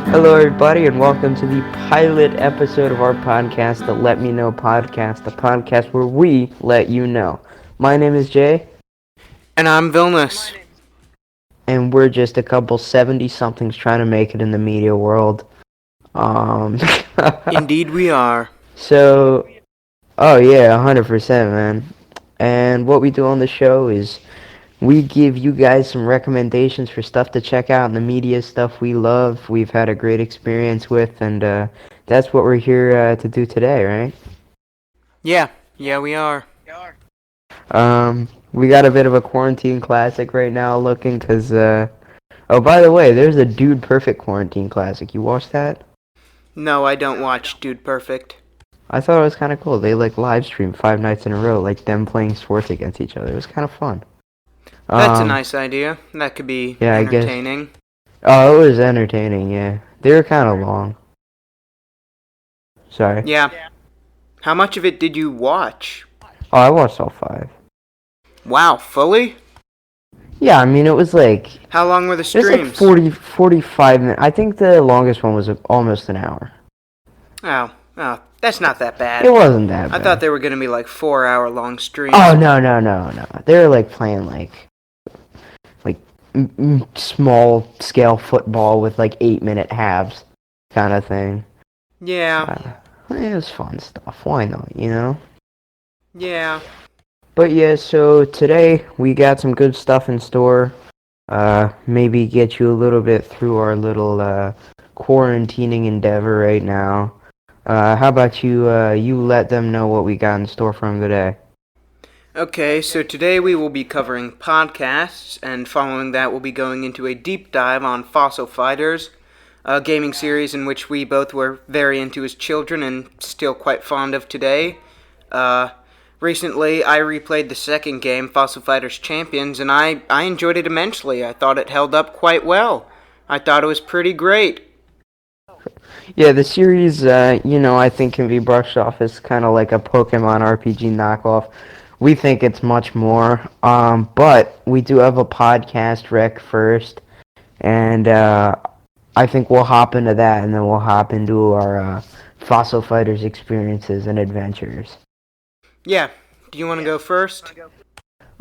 Hello, everybody, and welcome to the pilot episode of our podcast, the Let Me Know podcast, the podcast where we let you know. My name is Jay. And I'm Vilnius. And we're just a couple 70-somethings trying to make it in the media world. Indeed we are. So, oh yeah, 100%, man. And what we do on the show is we give you guys some recommendations for stuff to check out in the media, stuff we love, we've had a great experience with, and that's what we're here to do today, right? Yeah, we are. We got a bit of a quarantine classic right now looking, because, oh, by the way, there's a Dude Perfect quarantine classic. You watched that? No, I don't watch Dude Perfect. I thought it was kind of cool. They, live streamed 5 nights in a row, them playing sports against each other. It was kind of fun. That's a nice idea. That could be entertaining. Oh, it was entertaining, yeah. They were kind of long. Sorry. Yeah. How much of it did you watch? Oh, I watched all 5. Wow, fully? Yeah, I mean, it was How long were the it was streams? 45 minutes. I think the longest one was almost an hour. Oh, that's not that bad. It wasn't that bad. I thought they were going to be 4-hour-long streams. Oh, no. They were playing small scale football with 8-minute halves kind of thing. Yeah. It was fun stuff. Why not, you know? Yeah. But yeah, so today we got some good stuff in store. Maybe get you a little bit through our little quarantining endeavor right now. How about you let them know what we got in store for them today? Okay, so today we will be covering podcasts, and following that we'll be going into a deep dive on Fossil Fighters, a gaming series in which we both were very into as children and still quite fond of today. Recently, I replayed the second game, Fossil Fighters Champions, and I enjoyed it immensely. I thought it held up quite well. I thought it was pretty great. Yeah, the series, I think can be brushed off as kind of like a Pokemon RPG knockoff. We think it's much more, but we do have a podcast rec first, and I think we'll hop into that, and then we'll hop into our Fossil Fighters experiences and adventures. Yeah, do you want to go first?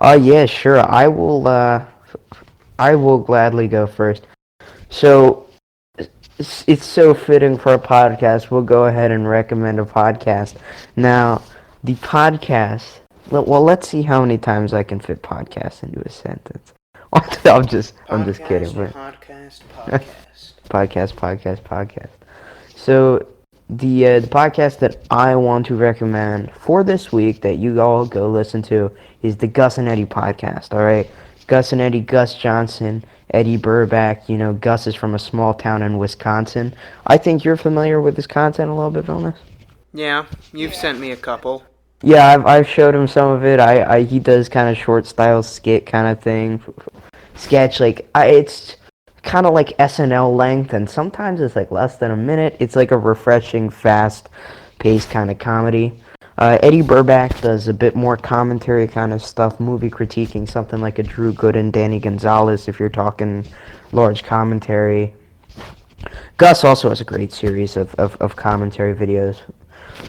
Yeah, sure. I will gladly go first. So, it's so fitting for a podcast. We'll go ahead and recommend a podcast. Now, the podcast. Well, let's see how many times I can fit podcast into a sentence. I'm just kidding. Podcast. So, the podcast that I want to recommend for this week that you all go listen to is the Gus and Eddie podcast. All right, Gus and Eddie, Gus Johnson, Eddie Burback. You know, Gus is from a small town in Wisconsin. I think you're familiar with his content a little bit, Vilnius. Yeah, you've sent me a couple. Yeah, I've showed him some of it. He does kind of short style skit kind of thing, sketch it's kind of like SNL length, and sometimes it's less than a minute. It's a refreshing, fast paced kind of comedy. Eddie Burback does a bit more commentary kind of stuff, movie critiquing, something like a Drew Gooden, Danny Gonzalez, if you're talking large commentary. Gus also has a great series of commentary videos.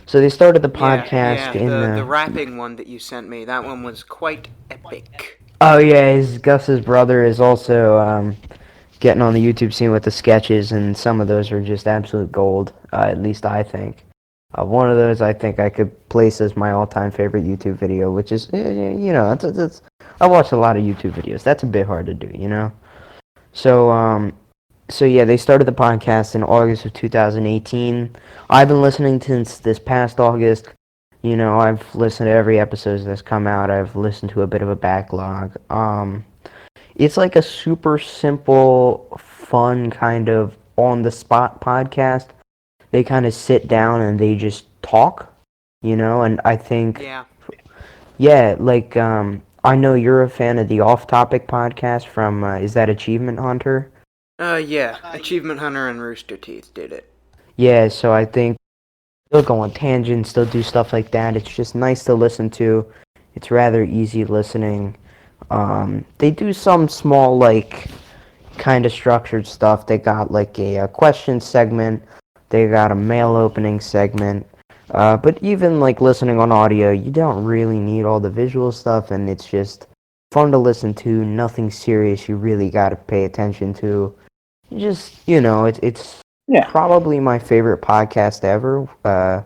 So they started the podcast in the rapping one that you sent me. That one was quite epic. Oh yeah, Gus's brother is also getting on the YouTube scene with the sketches, and some of those are just absolute gold. At least I think. One of those I think I could place as my all-time favorite YouTube video, which is it's I watch a lot of YouTube videos. That's a bit hard to do, you know. So yeah, they started the podcast in August of 2018. I've been listening since this past August. You know, I've listened to every episode that's come out. I've listened to a bit of a backlog. It's like a super simple, fun kind of on-the-spot podcast. They kind of sit down and they just talk, you know, and I think... Yeah, I know you're a fan of the Off Topic podcast from, is that Achievement Hunter? Yeah, Achievement Hunter and Rooster Teeth did it. Yeah, so I think They'll go on tangents. They'll do stuff like that. It's just nice to listen to. It's rather easy listening. They do some small like kind of structured stuff. They got like a question segment. They got a mail opening segment. But even like listening on audio, you don't really need all the visual stuff, and it's just fun to listen to. Nothing serious you really got to pay attention to. Just it's Yeah. probably my favorite podcast ever. You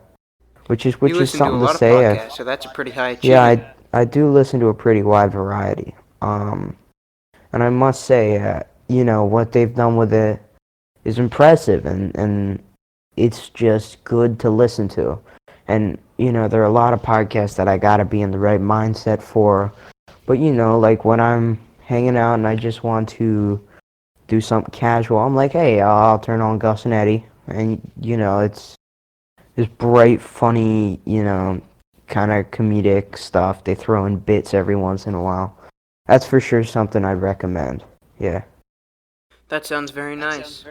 Which is listen to a something to lot of say. podcasts, so that's a pretty high Yeah, achievement. I do listen to a pretty wide variety. And I must say, what they've done with it is impressive, and it's just good to listen to. And there are a lot of podcasts that I gotta be in the right mindset for. But like when I'm hanging out and I just want to do something casual, I'm like, hey, I'll turn on Gus and Eddie, and it's this bright, funny, kind of comedic stuff. They throw in bits every once in a while. That's for sure something I'd recommend. Yeah. That sounds very nice.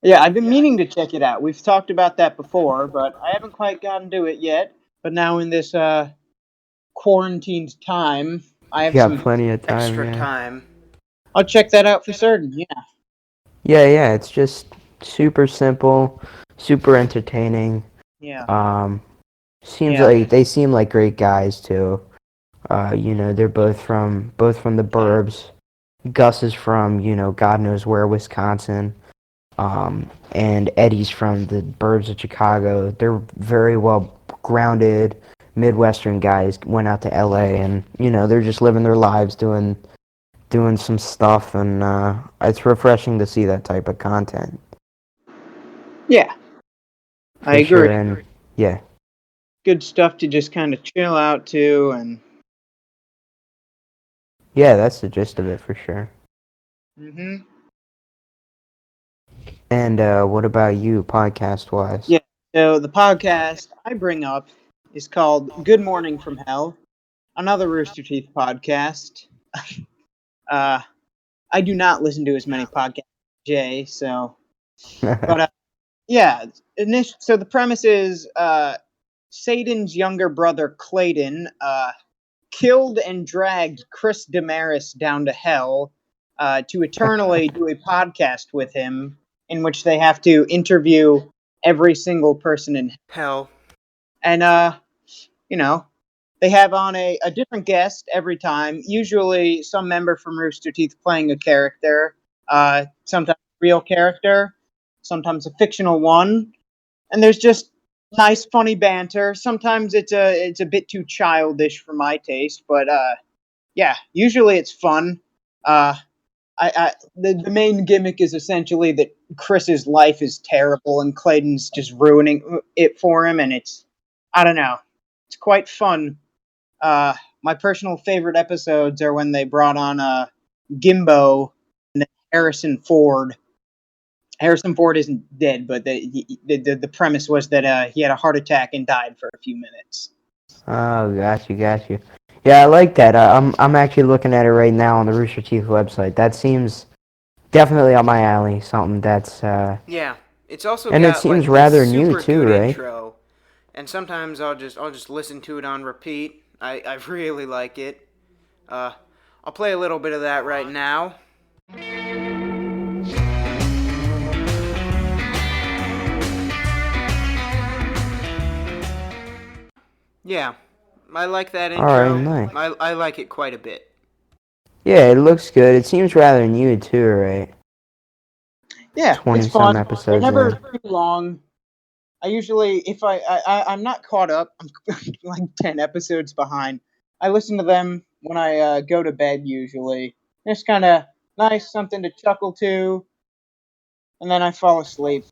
Yeah, I've been meaning to check it out. We've talked about that before, but I haven't quite gotten to it yet. But now in this quarantined time, I You have got some. plenty of time, Extra yeah. time. I'll check that out for certain. Yeah. Yeah, it's just super simple, super entertaining. Yeah. Um, seems Yeah. like they seem like great guys too. They're both from the burbs. Gus is from, God knows where, Wisconsin. And Eddie's from the burbs of Chicago. They're very well grounded Midwestern guys. Went out to LA, and they're just living their lives doing some stuff, and it's refreshing to see that type of content Yeah. I for agree. sure. And yeah, Good stuff to just kind of chill out to, and yeah, that's the gist of it for sure. hmm And what about you, podcast wise? yeah. So the podcast I bring up is called "Good Morning from Hell," another Rooster Teeth podcast. Uh, I do not listen to as many podcasts as Jay, so but yeah. So the premise is Satan's younger brother Clayton killed and dragged Chris Damaris down to hell to eternally do a podcast with him, in which they have to interview every single person in Hell. and you know they have on a different guest every time, usually some member from Rooster Teeth playing a character, sometimes a real character, sometimes a fictional one, and there's just nice funny banter. Sometimes it's a bit too childish for my taste, but yeah, usually it's fun. uh the main gimmick is essentially that Chris's life is terrible and Clayton's just ruining it for him, and it's, I don't know, it's quite fun. My personal favorite episodes are when they brought on Gimbo and Harrison Ford. Harrison Ford isn't dead, but the premise was that he had a heart attack and died for a few minutes. Oh, got you. Yeah, I like that. I'm actually looking at it right now on the Rooster Teeth website. That seems definitely up my alley. Something that's Yeah. It's also and it got seems like this rather new super too, good right? intro. And sometimes I'll just listen to it on repeat. I really like it. Uh I'll play a little bit of that right now. Yeah. I like that All right, intro. nice. I like it quite a bit. Yeah, it looks good. It seems rather new too, right? Yeah, it's 20 some fun. They're episodes never in. too long. I usually, if I'm not caught up, I'm like 10 episodes behind. I listen to them when I go to bed usually. It's kind of nice, something to chuckle to, and then I fall asleep.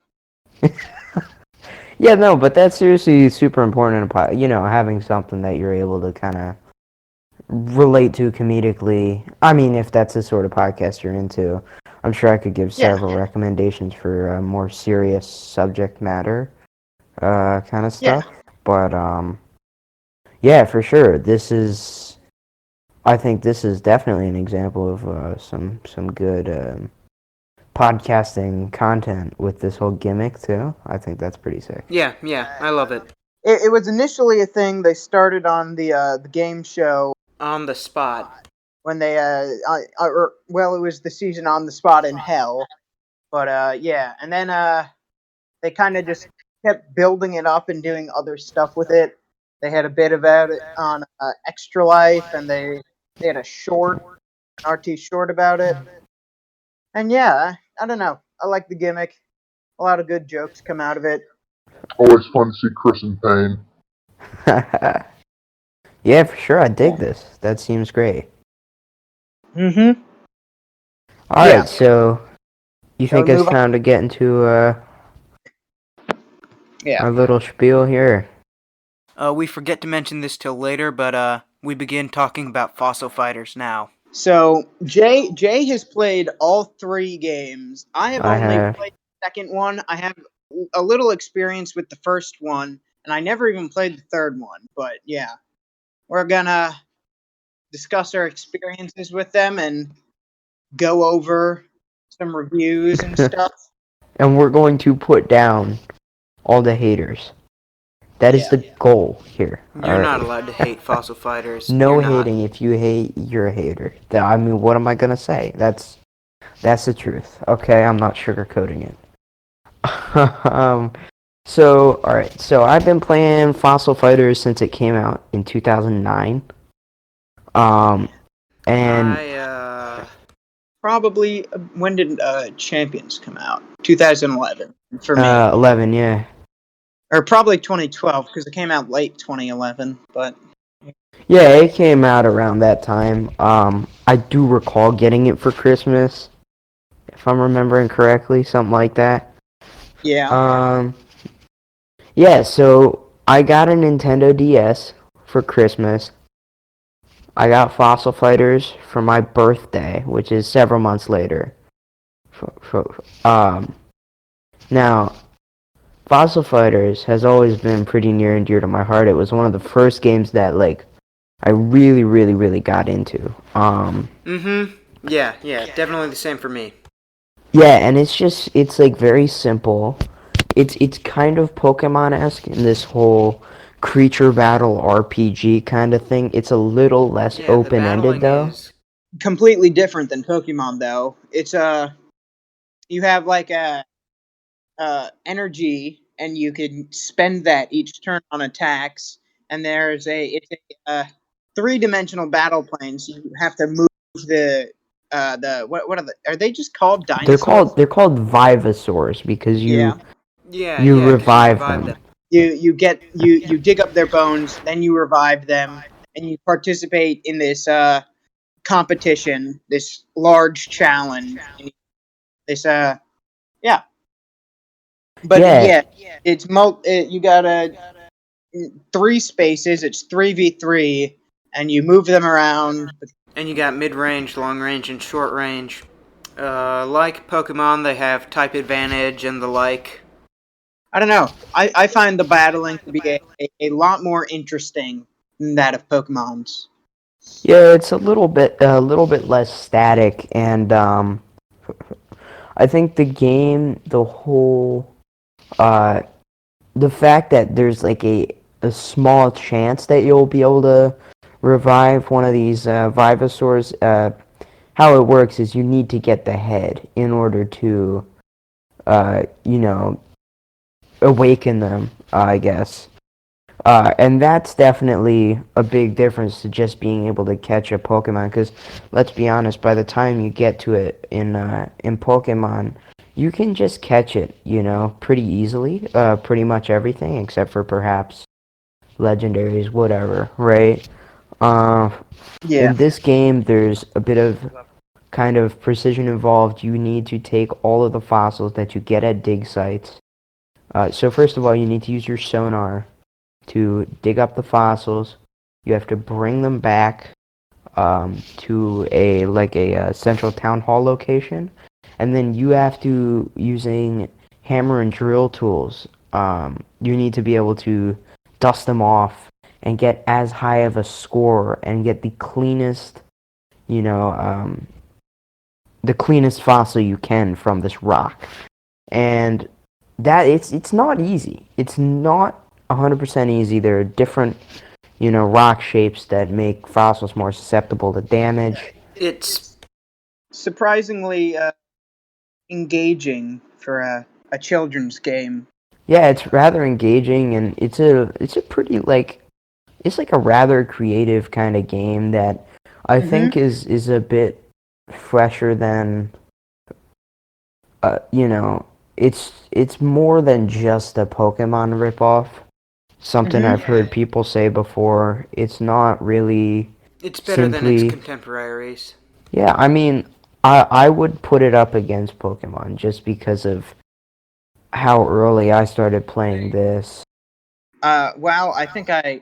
Yeah, no, but that's seriously super important in having something that you're able to kind of relate to comedically. I mean, if that's the sort of podcast you're into, I'm sure I could give Yeah, several recommendations for more serious subject matter kind of yeah, stuff. But yeah, for sure. I think this is definitely an example of some good podcasting content with this whole gimmick too. I think that's pretty sick. Yeah, I love it. It was initially a thing they started on the game show On the spot. when they it was the season On the Spot in Hell, but yeah, and then they kind of just kept building it up and doing other stuff with it. They had a bit about it on Extra Life, and they had a short, an RT short about it. And yeah, I don't know. I like the gimmick. A lot of good jokes come out of it. Always fun to see Chris in pain. Yeah, for sure. I dig this. That seems great. Mm-hmm. All Yeah. right, so you Shall think we it's move on? time to get into Yeah. our little spiel here? We forget to mention this till later, but we begin talking about Fossil Fighters now. So Jay has played all 3 games. I have I only have. played the second one. I have a little experience with the first one, and I never even played the third one. But yeah, we're gonna discuss our experiences with them and go over some reviews and stuff. And we're going to put down all the haters. That is Yeah. the goal here. You're not alright? allowed to hate Fossil Fighters. No You're not. hating. If you hate, you're a hater. I mean, what am I gonna say? That's the truth. Okay, I'm not sugarcoating it. So, alright. So I've been playing Fossil Fighters since it came out in 2009. And Probably when did Champions come out? 2011 for me, 11, yeah. or probably 2012 because it came out late 2011. But Yeah, it came out around that time. I do recall getting it for Christmas, if I'm remembering correctly, something like that. yeah, Yeah, so I got a Nintendo DS for Christmas. I got Fossil Fighters for my birthday, which is several months later. Now, Fossil Fighters has always been pretty near and dear to my heart. It was one of the first games that, like, I really, really, really got into. Yeah, definitely the same for me. Yeah, and it's like very simple. It's kind of Pokemon-esque in this whole creature battle RPG kind of thing. It's a little less Yeah, open-ended the though. battling is completely different than Pokemon though. It's you have like a energy, and you can spend that each turn on attacks. And it's a 3-dimensional battle plane, so you have to move the what are they just called dinosaurs? They're called Vivasaurs because you Yeah. you 'cause you revive them. You dig up their bones, then you revive them, and you participate in this competition, this large challenge. This yeah. But Yeah. it's you got 3 spaces. It's 3v3, and you move them around. And you got mid-range, long-range, and short-range. Like Pokemon, they have type advantage and the like. I don't know. I find the battling to be a lot more interesting than that of Pokemon's. Yeah, it's a little bit less static, and I think the game, the whole the fact that there's like a small chance that you'll be able to revive one of these Vivasaurs. How it works is you need to get the head in order to, awaken them, I guess. And that's definitely a big difference to just being able to catch a Pokemon. Because let's be honest, by the time you get to it in Pokemon, you can just catch it, pretty easily. Pretty much everything except for perhaps legendaries, whatever, right? In this game, there's a bit of kind of precision involved. You need to take all of the fossils that you get at dig sites. So first of all, you need to use your sonar to dig up the fossils. You have to bring them back to a central town hall location, and then you have to, using hammer and drill tools, you need to be able to dust them off and get as high of a score and get the cleanest, the cleanest fossil you can from this rock. And that it's not easy. It's not 100% easy. There are different, rock shapes that make fossils more susceptible to damage. It's surprisingly engaging for a children's game. Yeah, it's rather engaging, and it's a pretty it's like a rather creative kind of game that I think is a bit fresher than it's more than just a Pokemon ripoff. Something I've heard people say before. It's not really it's better than its simply. contemporaries. Yeah, I mean, I would put it up against Pokemon just because of how early I started playing this. Well, I think I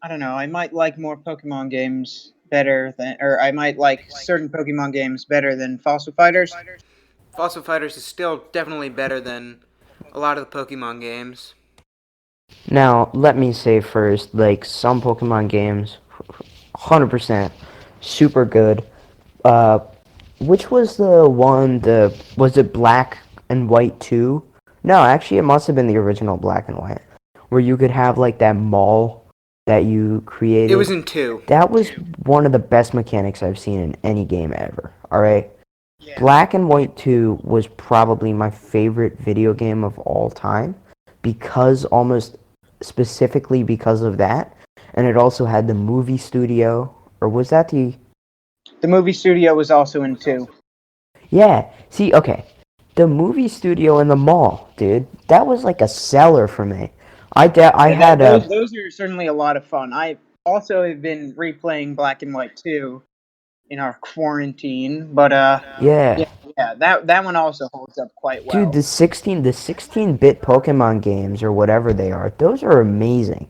don't know. I might like more Pokemon games better than, or I might like certain Pokemon games better than Fossil Fighters. Fossil Fighters is still definitely better than a lot of the Pokemon games. Now, let me say first, like some Pokemon games, 100% super good. Uh, which was the one? Was it Black and White 2? No, actually, it must have been the original Black and White, where you could have like that mall that you created. It was in 2. That was one of the best mechanics I've seen in any game ever. All right. Black and White 2 was probably my favorite video game of all time because almost specifically because of that. And it also had the movie studio, or was that the... The movie studio was also in 2. Yeah. See, okay. The movie studio in the mall, dude. That was like a seller for me. I had a... Those are certainly a lot of fun. I also have been replaying Black and White 2 in our quarantine, but Yeah. that one also holds up quite well. Dude, the 16-bit Pokemon games or whatever they are, those are amazing.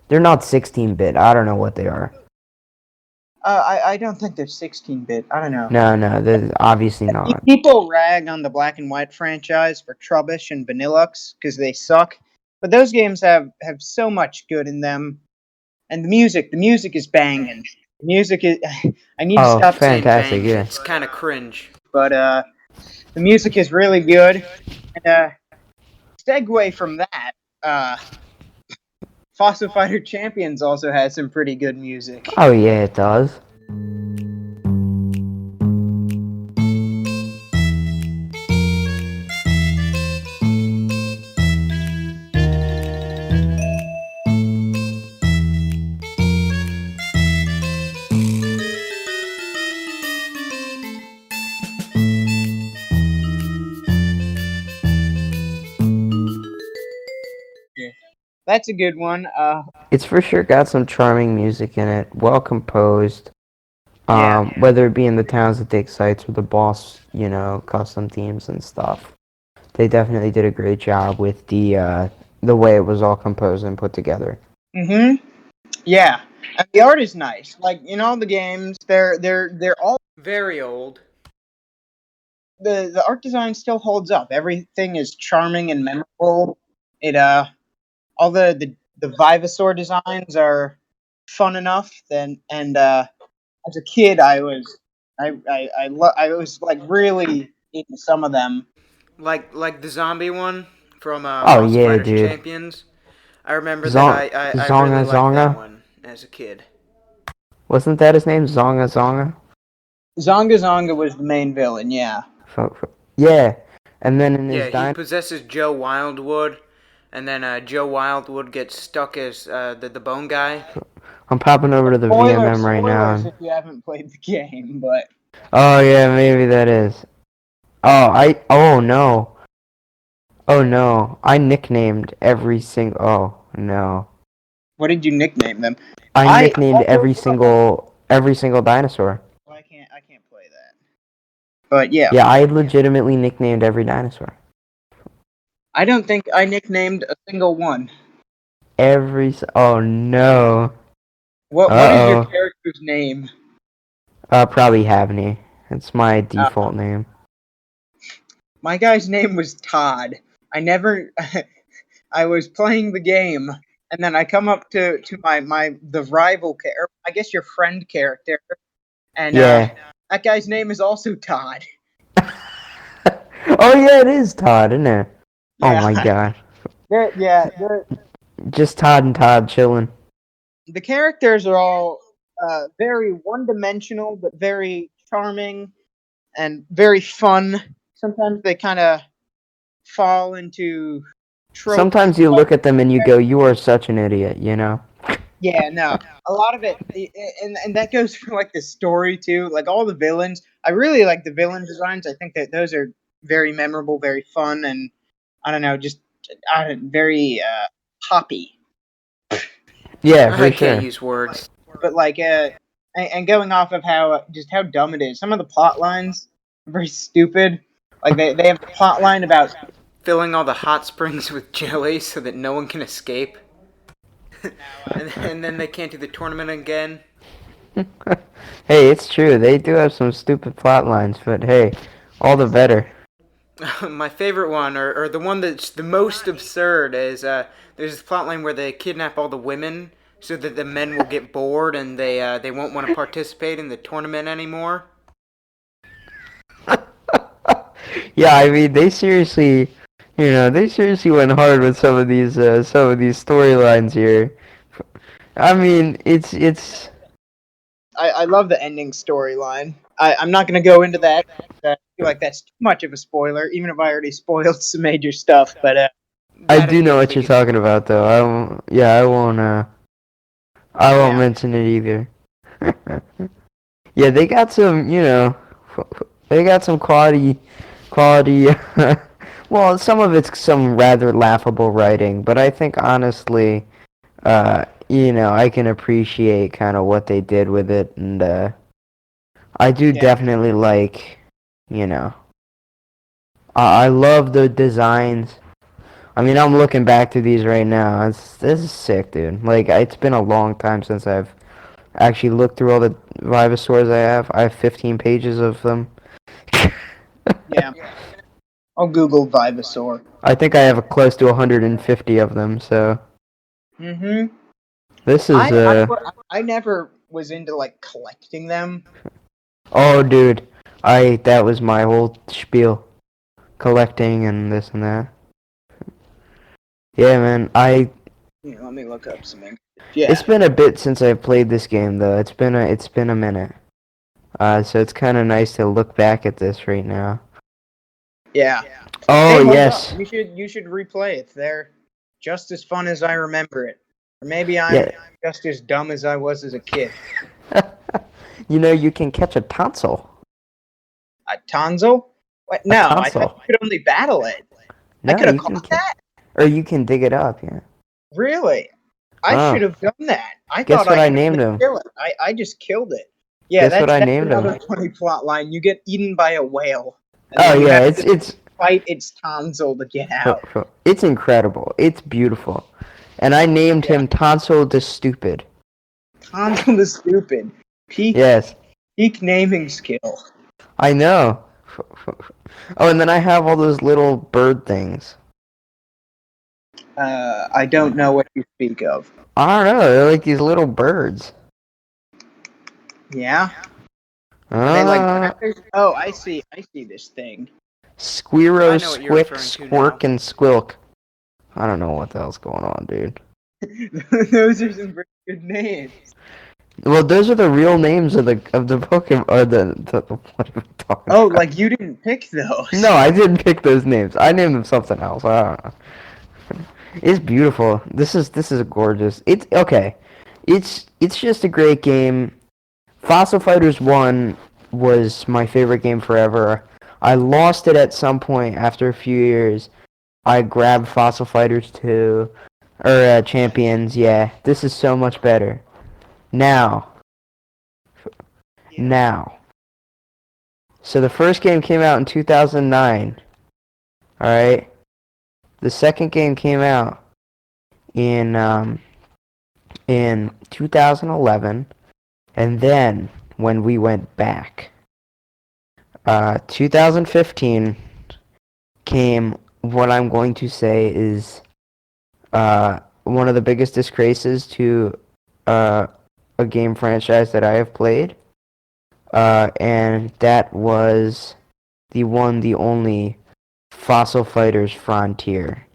They're not 16-bit. I don't know what they are. I don't think they're 16-bit. I don't know. No, they're obviously not. People rag on the Black and White franchise for Trubbish and Vanillux because they suck, but those games have so much good in them, and the music is banging. The music is. I need to Oh, stop saying fantastic! banging, Yeah. It's kind of cringe. but the music is really good. And segue from that, Fossil Fighter Champions also has some pretty good music. Oh yeah, it does. That's a good one. It's for sure got some charming music in it, well composed. Yeah. Whether it be in the towns that take sites or the boss, custom themes and stuff. They definitely did a great job with the way it was all composed and put together. Yeah. And the art is nice. Like in all the games, they're all Very old. the art design still holds up. Everything is charming and memorable. It all the Vivasaur designs are fun enough. And as a kid, I was like really into some of them. Like the zombie one from Oh Fossil yeah, Fighters dude. Champions. I remember Zonga, that I really liked Zonga. that one as a kid. Wasn't that his name? Zonga? Zonga Zonga was the main villain. Yeah. Yeah. And then in his Yeah, he possesses Joe Wildwood, and then Joe Wildwood gets stuck as the bone guy. I'm popping over to the VMM right Spoilers now. if you haven't played the game, but Oh yeah, maybe that is. Oh no. Oh no. I nicknamed every single Oh no. what did you nickname them? I nicknamed every single dinosaur. Well, I can't play that. But yeah. Yeah, I legitimately nicknamed every dinosaur. I don't think I nicknamed a single one. Oh no. What is your character's name? Probably Havney. It's my default name. My guy's name was Todd. I never I was playing the game and then I come up to the rival character, I guess your friend character, and Yeah. That guy's name is also Todd. Oh yeah, it is Todd, isn't it? Oh Yeah. my god. They're Just Todd and Todd chilling. the characters are all very one-dimensional, but very charming and very fun. Sometimes they kind of fall into tropes. Sometimes you look at them and you go, "You are such an idiot," you know? Yeah, no, a lot of it, and that goes for like the story too. Like all the villains, I really like the villain designs. I think that those are very memorable, very fun, and I don't know, just very poppy. Yeah, for I sure. can't use words. But like, and going off of how dumb it is, some of the plot lines are very stupid. Like they have the plot line about Filling all the hot springs with jelly so that no one can escape. and then they can't do the tournament again. Hey, it's true. They do have some stupid plot lines, but hey, all the better. My favorite one, or the one that's the most absurd, is there's this plotline where they kidnap all the women so that the men will get bored and they won't want to participate in the tournament anymore. Yeah, I mean, they seriously went hard with some of these storylines here. I mean, it's. I love the ending storyline. I'm not going to go into that. I feel like that's too much of a spoiler, even if I already spoiled some major stuff. But I do know what you're talking about, though. I won't. Yeah, I won't. I won't mention it either. Yeah, they got some. They got some quality. Well, some of it's some rather laughable writing, but I think honestly, I can appreciate kind of what they did with it, and I do definitely like, I love the designs. I mean, I'm looking back to these right now. This is sick, dude. Like, it's been a long time since I've actually looked through all the Vivasaurs I have. I have 15 pages of them. yeah, I'll Google Vivasaur. I think I have close to 150 of them, so. Mm-hmm. This is, I never was into, like, collecting them. Oh, dude. That was my whole spiel. Collecting and this and that. Yeah, man, Let me look up some. Yeah. It's been a bit since I've played this game, though. It's been a minute. So it's kind of nice to look back at this right now. Yeah. Oh, Hey, yes. You should replay it. They're just as fun as I remember it. Or maybe I'm just as dumb as I was as a kid. You can catch a tonsil. A tonsil? What? No, I tonsil. thought you could only battle it. No, I could have you caught that? Or you can dig it up, yeah. Really? I Oh. should have done that. I Guess thought what I could named only him? kill it. I just killed it. Yeah, Guess what I that's named him? another funny plot line. You get eaten by a whale. And Oh, then you yeah, have to it's fight its tonsil to get out. It's incredible. It's beautiful. And I named him Tonsil the Stupid. Tonsil the stupid. Peak naming skill. I know. Oh, and then I have all those little bird things. I don't know what you speak of. I don't know. They're like these little birds. Yeah? Are they like crackers? Oh, I see this thing. Squirro, I know what you're Squick, referring to Squirk, now. and Squilk. I don't know what the hell's going on, dude. Those are some very good names. Well, those are the real names of the Pokemon. Or what am I talking Oh, about? like you didn't pick those. No, I didn't pick those names. I named them something else. I don't know. It's beautiful. This is gorgeous. It's okay. It's just a great game. Fossil Fighters 1 was my favorite game forever. I lost it at some point after a few years. I grabbed Fossil Fighters 2 or Champions. Yeah, this is so much better. Now. So the first game came out in 2009. All right. The second game came out in 2011, and then when we went back, 2015 came what I'm going to say is one of the biggest disgraces to a game franchise that I have played. and that was the one, the only Fossil Fighters Frontier.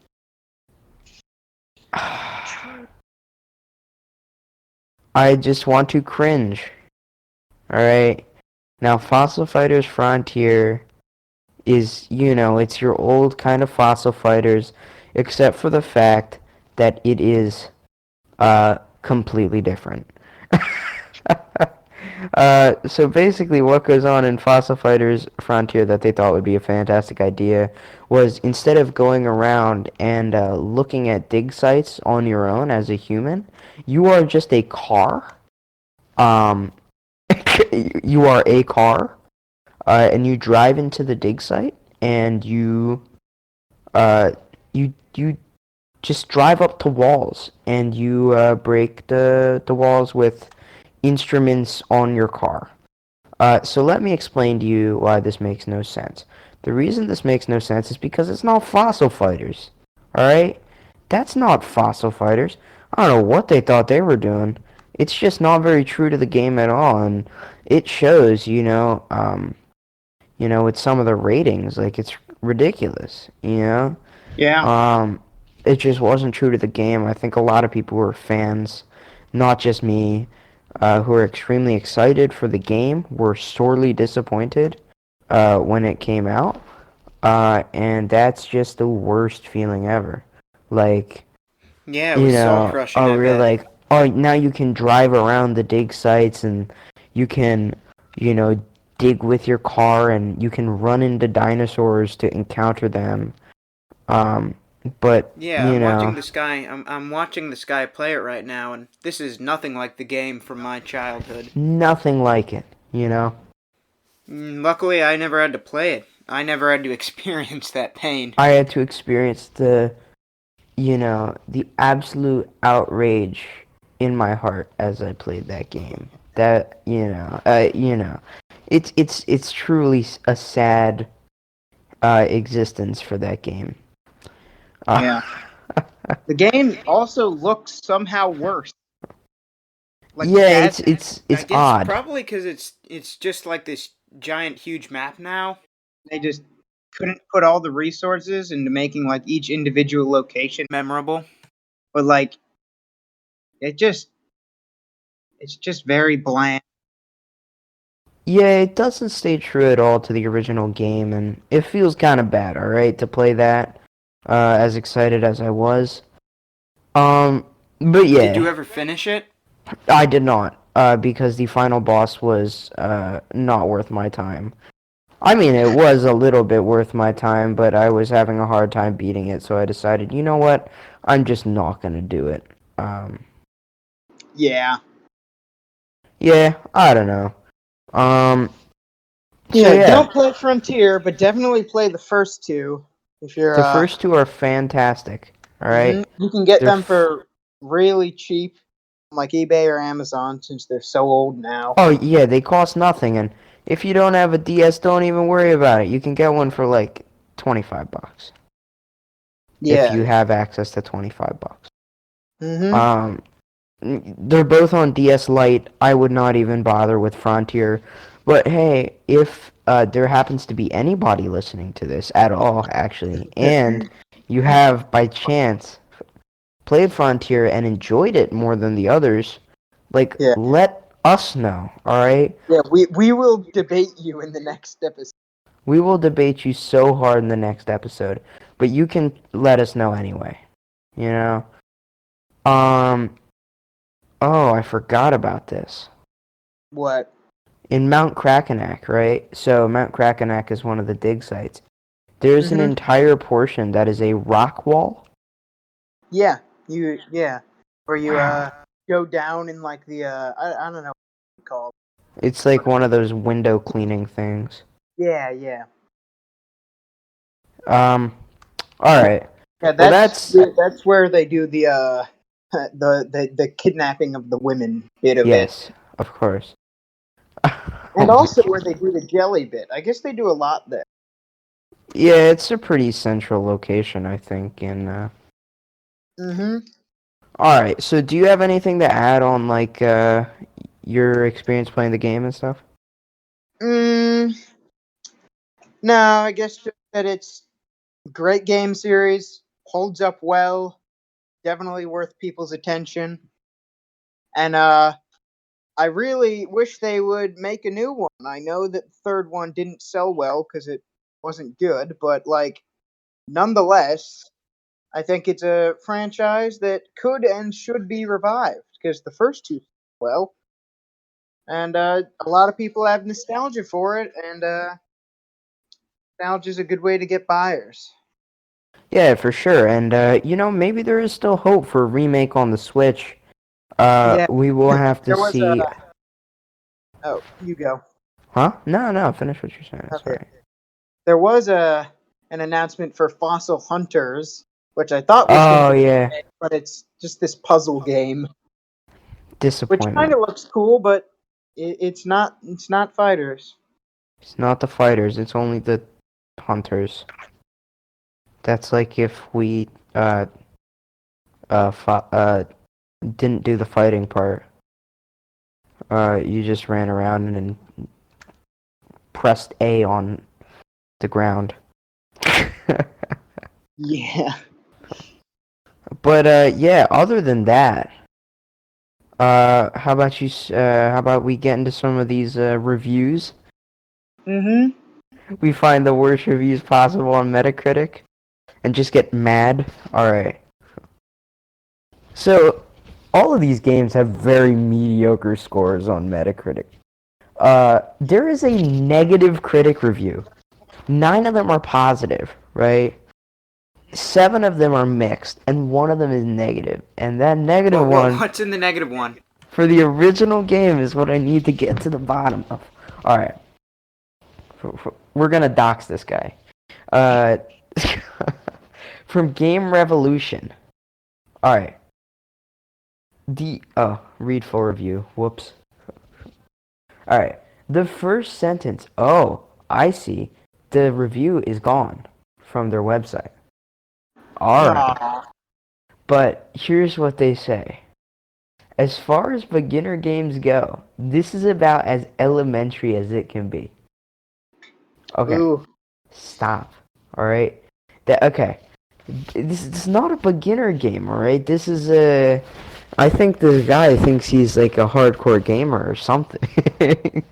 I just want to cringe. Alright? Now, Fossil Fighters Frontier is, it's your old kind of Fossil Fighters, except for the fact that it is, completely different. So basically what goes on in Fossil Fighters Frontier that they thought would be a fantastic idea was, instead of going around and looking at dig sites on your own as a human, you are just a car. Um, you are a car, and you drive into the dig site, and you just drive up to walls, and you break the walls with instruments on your car. So let me explain to you why this makes no sense. The reason this makes no sense is because it's not Fossil Fighters. Alright? That's not Fossil Fighters. I don't know what they thought they were doing. It's just not very true to the game at all, and it shows, with some of the ratings. Like, it's ridiculous, Yeah. It just wasn't true to the game. I think a lot of people were fans, not just me, who are extremely excited for the game, were sorely disappointed when it came out. And that's just the worst feeling ever. Like, Yeah, it was soul crushing. I we're bet. like, oh, now you can drive around the dig sites, and you can, dig with your car, and you can run into dinosaurs to encounter them. Um, but, Yeah, I'm watching this guy. I'm watching this guy play it right now, and this is nothing like the game from my childhood. nothing like it. Luckily, I never had to play it. I never had to experience that pain. I had to experience the absolute outrage in my heart as I played that game. That, it's truly a sad existence for that game. Yeah. The game also looks somehow worse. Like Yeah, that, it's I guess odd. probably because it's just like this giant, huge map now. they just couldn't put all the resources into making like each individual location, Memorable. but like it just it's just very bland. Yeah, it doesn't stay true at all to the original game, and it feels kind of bad, alright, to play that, as excited as I was. But Did you yeah, ever finish it? I did not, because the final boss was, not worth my time. I mean, it was a little bit worth my time, but I was having a hard time beating it, so I decided, you know what, I'm just not gonna do it. Yeah. Yeah, I don't know. Um, so Yeah, yeah, don't play Frontier, but definitely play the first two if you're the first two are fantastic, alright? you can get They're them for really cheap on like eBay or Amazon since they're so old now. Oh yeah, they cost nothing, and if you don't have a DS, don't even worry about it. You can get one for like $25 if Yeah. you have access to $25. Mhm. Um, they're both on DS Lite. I would not even bother with Frontier, but hey, if there happens to be anybody listening to this at all, actually, and you have by chance played Frontier and enjoyed it more than the others, like, Yeah. let us know, alright? Yeah, we will debate you in the next episode. We will debate you so hard in the next episode, but you can let us know anyway. You know? Um, oh, I forgot about this. What? In Mount Krakenak, right? So Mount Krakenak is one of the dig sites. There's an Mhm. entire portion that is a rock wall. Yeah, where you go down in like the I don't know what it's called. It's like one of those window cleaning things. Yeah, yeah. Um, alright. Yeah, Well, that's where they do the the kidnapping of the women bit of it. yes, of course. And Oh my also where god. they do the jelly bit. I guess they do a lot there. Yeah, it's a pretty central location, I think, in, Mm-hmm. Alright, so do you have anything to add on, like, your experience playing the game and stuff? Mm, no, I guess just that it's a great game series, holds up well, definitely worth people's attention, and I really wish they would make a new one. I know that the third one didn't sell well because it wasn't good, but like nonetheless, I think it's a franchise that could and should be revived because the first two well, and a lot of people have nostalgia for it, and nostalgia is a good way to get buyers. Yeah, for sure. And maybe there is still hope for a remake on the Switch. Yeah, We will have to there was a. see. Oh, you go. Huh? No, no. Finish what you're saying. Okay. Sorry. There was an announcement for Fossil Hunters, which I thought was going to Oh be, yeah. but it's just this puzzle game, which kind Disappointment. of looks cool, but it's not. It's not fighters. It's not the fighters. It's only the hunters. That's like if we didn't do the fighting part. You just ran around and pressed A on the ground. Yeah. But yeah, other than that, how about we get into some of these reviews? Mm-hmm. We find the worst reviews possible on Metacritic and just get mad. All right. So, all of these games have very mediocre scores on Metacritic. There is a negative critic review. 9 of them are positive, right? 7 of them are mixed, and 1 of them is negative. And that negative Whoa, one what's in the negative one? for the original game is what I need to get to the bottom of. All right, we're gonna dox this guy. Uh, from Game Revolution. All right. Read full review. Whoops. All right. The first sentence. Oh, I see. The review is gone from their website. All right. Aw. But here's what they say. As far as beginner games go, this is about as elementary as it can be. Okay. Ooh. Stop. All right. Okay. This is not a beginner game, all right? This is a... I think this guy thinks he's like a hardcore gamer or something.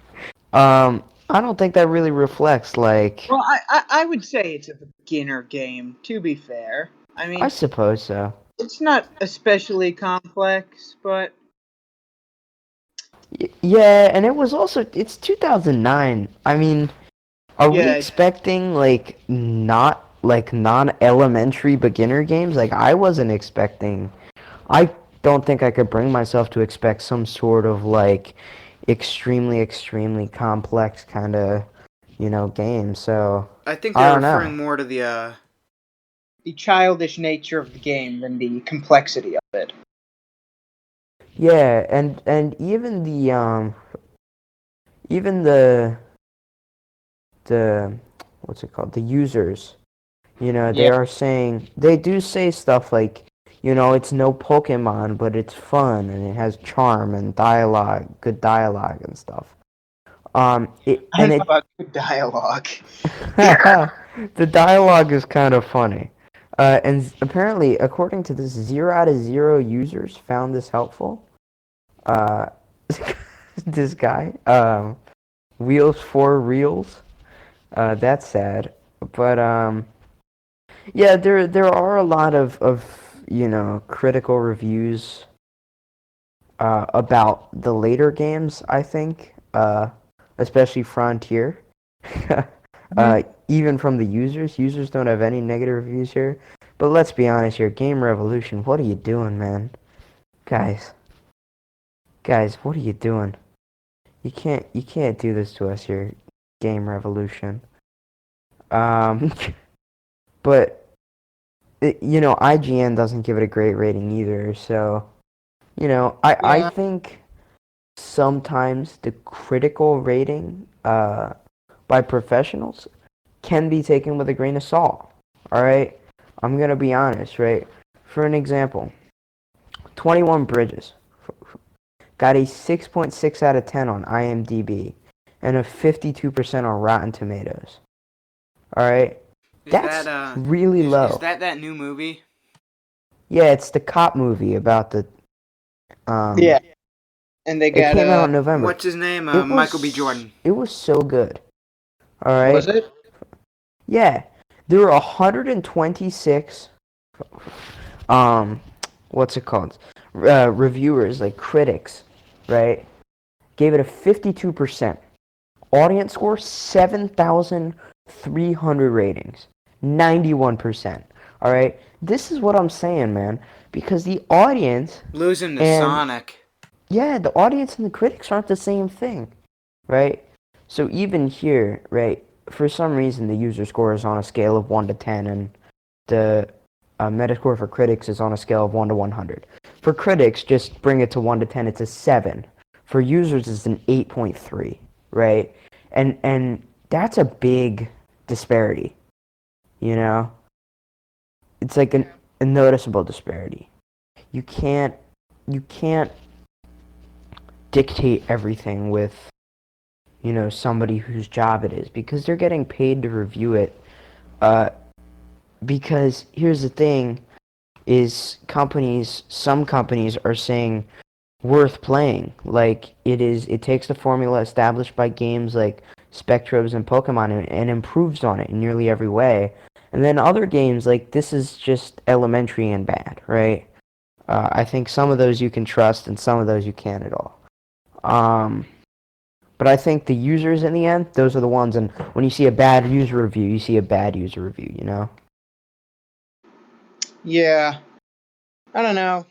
I don't think that really reflects like... Well, I would say it's a beginner game. To be fair, I I mean, suppose so. it's not especially complex, but Yeah, and it was also... It's 2009. I mean, are we yeah. expecting like not... like non-elementary beginner games? Like, I wasn't expecting... I don't think I could bring myself to expect some sort of like extremely complex kind of game. So I think I they're don't know. referring more to the The childish nature of the game than the complexity of it. Yeah, and even the what's it called, the users, they Yeah. are saying, they do say stuff like, it's no Pokemon, but it's fun and it has charm and dialogue, good dialogue and stuff. I don't know about good dialogue. The dialogue is kind of funny. And apparently, according to this, 0 out of 0 users found this helpful. Uh, this guy, Wheels for Reels. That's sad. But, yeah, there are a lot of critical reviews about the later games, I think. Especially Frontier. Even from the users. Users don't have any negative reviews here. But let's be honest here. Game Revolution, what are you doing, man? Guys, what are you doing? You can't do this to us here, Game Revolution. But IGN doesn't give it a great rating either. So, I think sometimes the critical rating by professionals can be taken with a grain of salt. All right, I'm gonna be honest, right? For an example, 21 Bridges got a 6.6 out of 10 on IMDb. and a 52% on Rotten Tomatoes. All right, Is that's that really low. Is that new movie? Yeah, it's the cop movie about the Yeah, and they It got came out in November. What's his name? It Michael B. was Jordan. it was so good. All right. was it? Yeah, there were 126 what's it called? Reviewers, like critics, right? Gave it a 52%. Audience score 7,300 ratings. 91%. All right? This is what I'm saying, man, because the audience Losing to and Sonic. yeah, the audience and the critics aren't the same thing, right? So even here, right, for some reason the user score is on a scale of 1 to 10, and the Metascore for critics is on a scale of 1 to 100. For critics, just bring it to 1 to 10, it's a 7. For users, it's an 8.3, right? And that's a big disparity, you know? It's like a noticeable disparity. You can't dictate everything with, somebody whose job it is, because they're getting paid to review it. Because here's the thing, is some companies are saying worth playing. Like, it takes the formula established by games like Spectrobes and Pokemon and improves on it in nearly every way. And then other games, like, this is just elementary and bad, right? I think some of those you can trust and some of those you can't at all. But I think the users in the end, those are the ones, and when you see a bad user review, you see a bad user review, you know? Yeah, I don't know.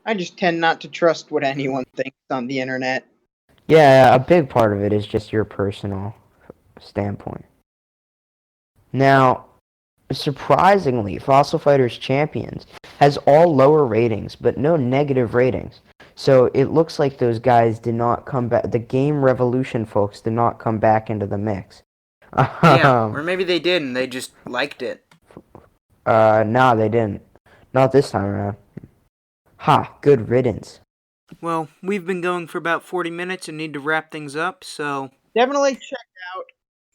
I just tend not to trust what anyone thinks on the internet. Yeah, a big part of it is just your personal standpoint. Now, surprisingly, Fossil Fighters Champions has all lower ratings, but no negative ratings. So it looks like those guys did not come back. The Game Revolution folks did not come back into the mix. Yeah, or maybe they did and they just liked it. No, they didn't. Not this time around. Ha, good riddance. Well, we've been going for about 40 minutes and need to wrap things up, so Definitely check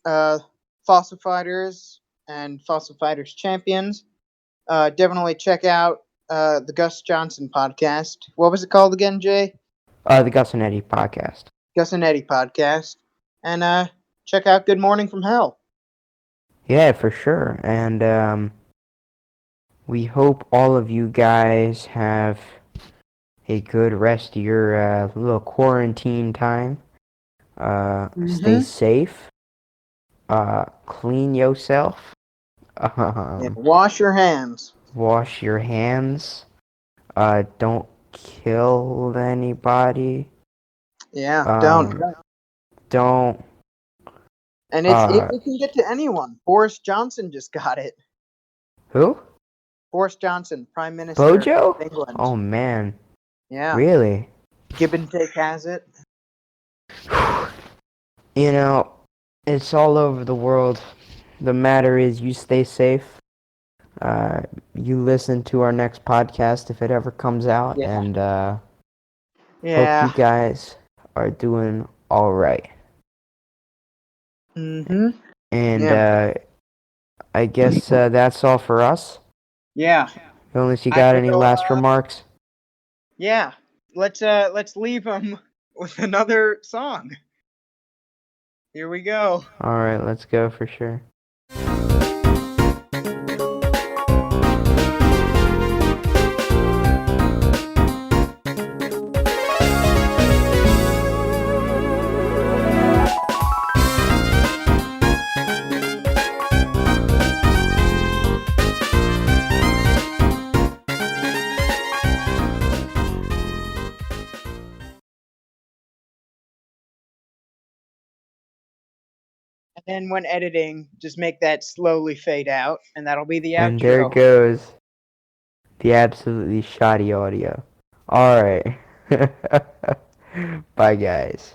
out Fossil Fighters and Fossil Fighters Champions. Definitely check out the Gus Johnson podcast. What was it called again, Jay? The Gus and Eddie podcast. Gus and Eddie podcast. And check out Good Morning from Hell. Yeah, for sure. And we hope all of you guys have a good rest of your little quarantine time. Stay safe. Clean yourself. And wash your hands. Wash your hands. Don't kill anybody. Yeah, don't. Don't. And it can get to anyone. Boris Johnson just got it. Who? Boris Johnson, Prime Minister Bojo? of England. Oh, man. Yeah. Really? Give and Take has it. You know, it's all over the world. The matter is, you stay safe. You listen to our next podcast if it ever comes out. Yeah. And Yeah. hope you guys are doing all right. Mm-hmm. And I guess that's all for us. Yeah. Unless you got any last remarks. Yeah. Let's leave them with another song. Here we go. All right, let's go for sure. And then when editing, just make that slowly fade out, and that'll be the And outro. there goes the absolutely shoddy audio. All right. Bye, guys.